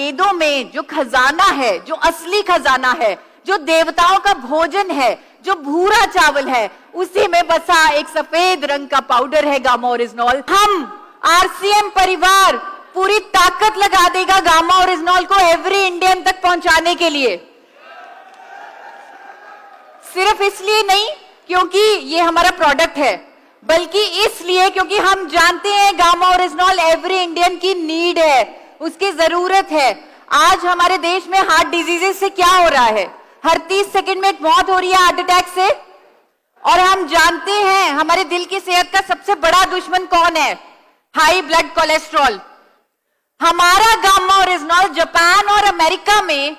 वेदों में जो खजाना है, जो असली खजाना है, जो देवताओं का भोजन है, जो भूरा चावल है, उसी में बसा एक सफेद रंग का पाउडर है गामा ओरिजिनॉल। हम आरसीएम परिवार पूरी ताकत लगा देगा गामा ओरिजिनॉल को एवरी इंडियन तक पहुंचाने के लिए। सिर्फ इसलिए नहीं क्योंकि ये हमारा प्रोडक्ट है, बल्कि इसलिए क्योंकि हम जानते हैं गामा ओरिजिनॉल एवरी इंडियन की नीड है, उसकी जरूरत है। आज हमारे देश में हार्ट डिजीजेस से क्या हो रहा है, हर 30 सेकंड में मौत हो रही है हार्ट अटैक से। और हम जानते हैं हमारे दिल की सेहत का सबसे बड़ा दुश्मन कौन है, हाई ब्लड कोलेस्ट्रॉल। हमारा गामा ओरिजिनॉल जापान और अमेरिका में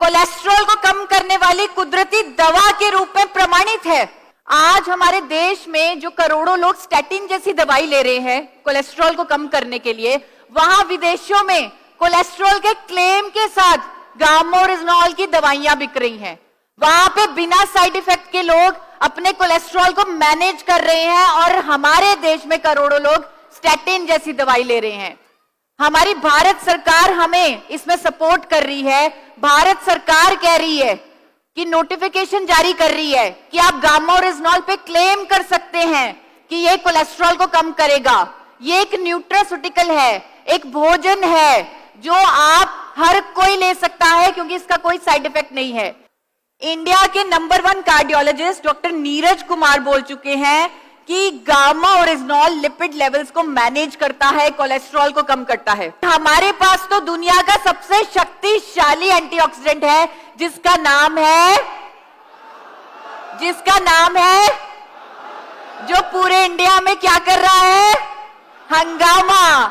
कोलेस्ट्रॉल को कम करने वाली कुदरती दवा के रूप में प्रमाणित है। आज हमारे देश में जो करोड़ों लोग स्टैटिन जैसी दवाई ले रहे हैं कोलेस्ट्रॉल को कम करने के लिए, वहां विदेशों में कोलेस्ट्रॉल के क्लेम के साथ गामा ओरिजिनॉल की दवाइयां बिक रही हैं। वहां पे बिना साइड इफेक्ट के लोग अपने कोलेस्ट्रॉल को मैनेज कर रहे हैं और हमारे देश में करोड़ों लोग स्टैटिन जैसी दवाई ले रहे हैं। हमारी भारत सरकार हमें इसमें सपोर्ट कर रही है। भारत सरकार कह रही है कि नोटिफिकेशन जारी कर रही है कि आप गामा ओरिजिनॉल पे क्लेम कर सकते हैं कि ये कोलेस्ट्रॉल को कम करेगा। ये एक न्यूट्रास्यूटिकल है, एक भोजन है जो आप हर कोई ले सकता है क्योंकि इसका कोई साइड इफेक्ट नहीं है। इंडिया के नंबर 1 कार्डियोलॉजिस्ट डॉक्टर नीरज कुमार बोल चुके हैं कि गामा ओरिजिनॉल लिपिड लेवल्स को मैनेज करता है, कोलेस्ट्रॉल को कम करता है। हमारे पास तो दुनिया का सबसे शक्तिशाली एंटीऑक्सीडेंट है जिसका नाम है जो पूरे इंडिया में क्या कर रहा है, हंगामा।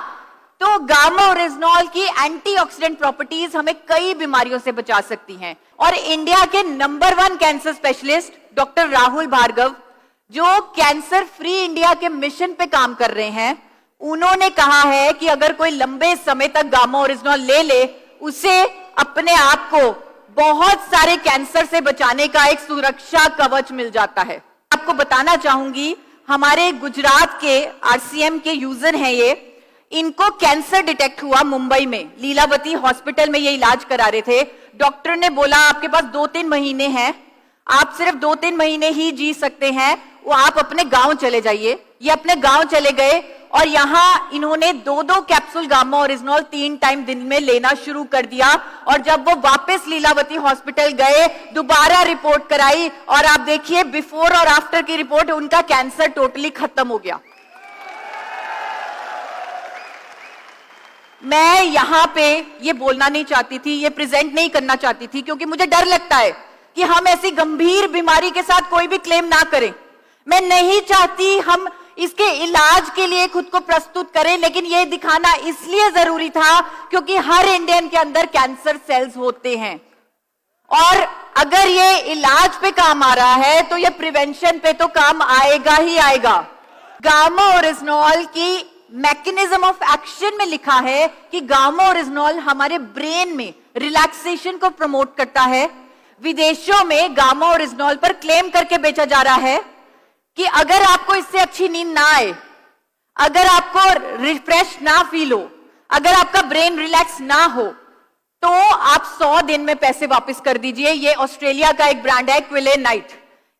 तो गामा ओरिजिनॉल की एंटीऑक्सीडेंट प्रॉपर्टीज हमें कई बीमारियों से बचा सकती हैं। और इंडिया के नंबर 1 cancer specialist doctor Rahul Bhargava जो कैंसर फ्री इंडिया के मिशन पे काम कर रहे हैं, उन्होंने कहा है कि अगर कोई लंबे समय तक गामा ओरिजिनॉल ले ले, उसे अपने आप को बहुत सारे कैंसर से बचाने का एक सुरक्षा कवच मिल जाता है। आपको बताना चाहूंगी, हमारे गुजरात के आरसीएम के यूजर हैं ये, इनको कैंसर डिटेक्ट हुआ मुंबई में, लीलावती हॉस्पिटल में ये इलाज करा रहे थे। डॉक्टर ने बोला आपके पास 2-3 महीने हैं, आप सिर्फ 2-3 महीने ही जी सकते हैं, वो आप अपने गांव चले जाइए। ये अपने गांव चले गए और यहाँ इन्होंने 2-2 कैप्सूल गामा ओरिजिनॉल 3 टाइम दिन में लेना शुरू कर दिया। और जब वो वापस लीलावती हॉस्पिटल गए, दोबारा रिपोर्ट कराई और आप देखिए बिफोर और आफ्टर की रिपोर्ट, उनका कैंसर टोटली खत्म हो गया। मैं यहाँ पे ये बोलना नहीं चाहती थी, ये प्रेजेंट नहीं करना चाहती थी क्योंकि मुझे डर लगता है कि हम ऐसी गंभीर बीमारी के साथ कोई भी क्लेम ना करें। मैं नहीं चाहती हम इसके इलाज के लिए खुद को प्रस्तुत करें, लेकिन ये दिखाना इसलिए जरूरी था क्योंकि हर इंडियन के अंदर कैंसर सेल्स होते हैं और अगर ये इलाज पे काम आ रहा है तो ये प्रिवेंशन पे तो काम आएगा ही आएगा। गामा ओरिजिनॉल की मैकेनिज्म ऑफ एक्शन में लिखा है कि गामा ओरिजिनॉल हमारे ब्रेन में रिलैक्सेशन को प्रमोट करता है। विदेशों में गामा ओरिजिनॉल पर क्लेम करके बेचा जा रहा है कि अगर आपको इससे अच्छी नींद ना आए, अगर आपको रिफ्रेश ना फील हो, अगर आपका ब्रेन रिलैक्स ना हो, तो आप 100 दिन में पैसे वापस कर दीजिए। ये ऑस्ट्रेलिया का एक ब्रांड है क्विले नाइट,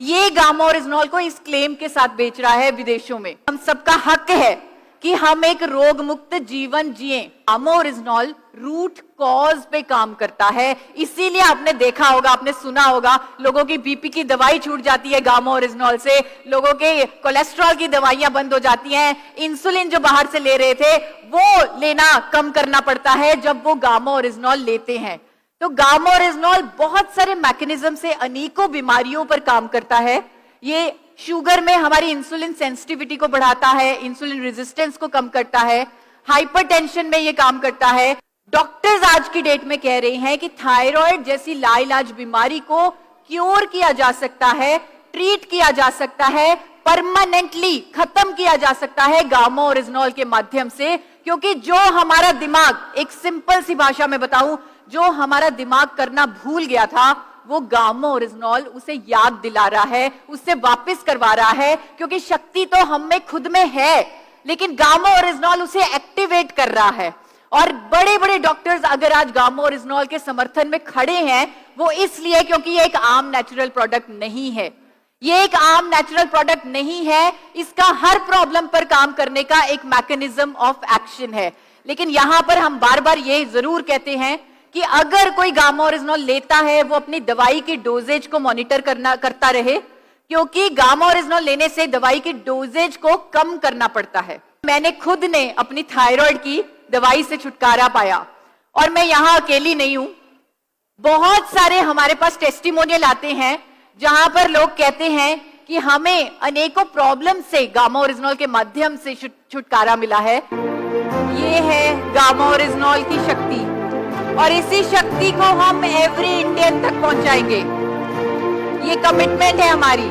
ये गामा ओरिजिनॉल को इस क्लेम के साथ बेच रहा है विदेशों में। हम सबका हक है कि हम एक रोग मुक्त जीवन जिए। गामा ओरिजिनॉल रूट कॉज पे काम करता है, इसीलिए आपने देखा होगा, आपने सुना होगा, लोगों की बीपी की दवाई छूट जाती है गामा ओरिजिनॉल से, लोगों के कोलेस्ट्रॉल की दवाइयां बंद हो जाती हैं, इंसुलिन जो बाहर से ले रहे थे वो लेना कम करना पड़ता है जब वो गामा ओरिजिनॉल लेते हैं। तो गामा ओरिजिनॉल बहुत सारे मैकेनिज्म से अनेकों बीमारियों पर काम करता है। ये शुगर में हमारी इंसुलिन सेंसिटिविटी को बढ़ाता है, इंसुलिन रेजिस्टेंस को कम करता है, हाइपरटेंशन में ये काम करता है। डॉक्टर्स आज की डेट में कह रहे हैं कि थायराइड जैसी लाइलाज बीमारी को क्योर किया जा सकता है, ट्रीट किया जा सकता है, परमानेंटली खत्म किया जा सकता है गामा ओरिजिनॉल के माध्यम से। क्योंकि जो हमारा दिमाग, एक सिंपल सी भाषा में बताऊं, जो हमारा दिमाग करना भूल गया था, वो गामा ओरिजिनॉल उसे याद दिला रहा है, उससे वापस करवा रहा है। क्योंकि शक्ति तो हम में खुद में है, लेकिन गामा ओरिजिनॉल उसे एक्टिवेट कर रहा है और बड़े बड़े डॉक्टर्स अगर आज गामा ओरिजिनॉल के समर्थन में खड़े हैं, वो इसलिए क्योंकि ये एक आम नेचुरल प्रोडक्ट नहीं है। ये एक आम नेचुरल प्रोडक्ट नहीं है, इसका हर प्रॉब्लम पर काम करने का एक मैकेनिज्म ऑफ एक्शन है। लेकिन यहां पर हम बार बार ये जरूर कहते हैं कि अगर कोई गामा ओरिजिनॉल लेता है, वो अपनी दवाई की डोजेज को मॉनिटर करता रहे, क्योंकि गामा ओरिजिनॉल लेने से दवाई की डोजेज को कम करना पड़ता है। मैंने खुद ने अपनी थायराइड की दवाई से छुटकारा पाया, और मैं यहां अकेली नहीं हूं। बहुत सारे हमारे पास टेस्टिमोनियल आते हैं जहां पर लोग कहते हैं कि हमें अनेकों प्रॉब्लम से गामा ओरिजिनॉल के माध्यम से छुटकारा मिला है। ये है गामा ओरिजिनॉल की शक्ति, और इसी शक्ति को हम एवरी इंडियन तक पहुंचाएंगे। ये कमिटमेंट है हमारी।